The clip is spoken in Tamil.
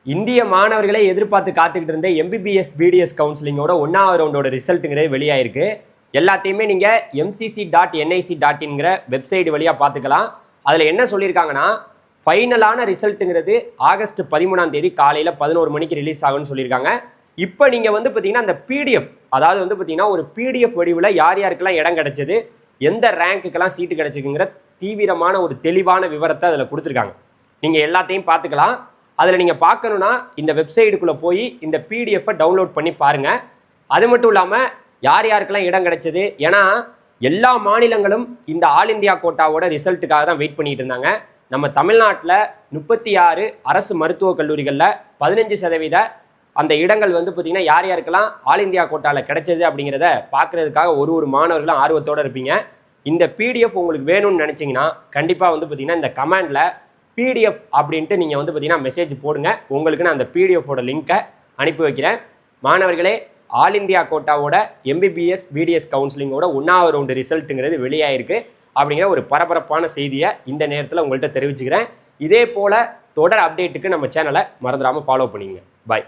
இந்திய மாணவர்களை எதிர்பார்த்து காத்துக்கிட்டு இருந்த எம்பிபிஎஸ் பிடிஎஸ் கவுன்சிலிங்கோட 1வது ரவுண்டோட ரிசல்ட்டுங்கிறது வெளியாயிருக்கு. எல்லாத்தையுமே நீங்கள் mcc.nic.inங்கிற வெப்சைட் வழியாக பார்த்துக்கலாம். அதில் என்ன சொல்லியிருக்காங்கன்னா, ஃபைனலான ரிசல்ட்டுங்கிறது ஆகஸ்ட் 13ஆம் தேதி காலையில் 11 மணிக்கு ரிலீஸ் ஆகும்னு சொல்லியிருக்காங்க. இப்போ நீங்கள் பார்த்தீங்கன்னா அந்த பிடிஎஃப், அதாவது பார்த்தீங்கன்னா ஒரு பிடிஎஃப் வடிவில் யார் யாருக்கெல்லாம் இடம் கிடைச்சது, எந்த ரேங்க்குக்கெல்லாம் சீட்டு கிடைச்சிக்குங்கிற தீவிரமான ஒரு தெளிவான விவரத்தை அதில் கொடுத்துருக்காங்க. நீங்கள் எல்லாத்தையும் பார்த்துக்கலாம். அதில் நீங்கள் பார்க்கணுன்னா இந்த வெப்சைட்டுக்குள்ளே போய் இந்த பிடிஎஃப்பை டவுன்லோட் பண்ணி பாருங்கள். அது மட்டும் இல்லாமல் யார் யாருக்கெல்லாம் இடம் கிடைச்சது, ஏன்னா எல்லா மாநிலங்களும் இந்த ஆல் இந்தியா கோட்டாவோட ரிசல்ட்டுக்காக தான் வெயிட் பண்ணிட்டு இருந்தாங்க. நம்ம தமிழ்நாட்டில் 36 அரசு மருத்துவக் கல்லூரிகளில் 15% அந்த இடங்கள் பார்த்திங்கன்னா யார் யாருக்கெல்லாம் ஆல் இந்தியா கோட்டாவில் கிடைச்சது அப்படிங்கிறத பார்க்குறதுக்காக ஒரு மாணவர்களும் ஆர்வத்தோடு இருப்பீங்க. இந்த பிடிஎஃப் உங்களுக்கு வேணும்னு நினச்சிங்கன்னா கண்டிப்பாக பார்த்திங்கன்னா இந்த கமெண்டில் பிடிஎஃப் அப்படின்ட்டு நீங்கள் பார்த்திங்கன்னா மெசேஜ் போடுங்க. உங்களுக்கு நான் அந்த பிடிஎஃபோட லிங்க்கை அனுப்பி வைக்கிறேன். மாணவர்களே, ஆல் இந்தியா கோட்டாவோட எம்பிபிஎஸ் பிடிஎஸ் கவுன்சிலிங்கோட 1வது ரவுண்டு ரிசல்ட்டுங்கிறது வெளியாயிருக்கு அப்படிங்கிற ஒரு பரபரப்பான செய்தியை இந்த நேரத்தில் உங்கள்கிட்ட தெரிவிச்சுக்கிறேன். இதே போல் தொடர் அப்டேட்டுக்கு நம்ம சேனலை மறந்துடாமல் ஃபாலோ பண்ணிங்க. பாய்.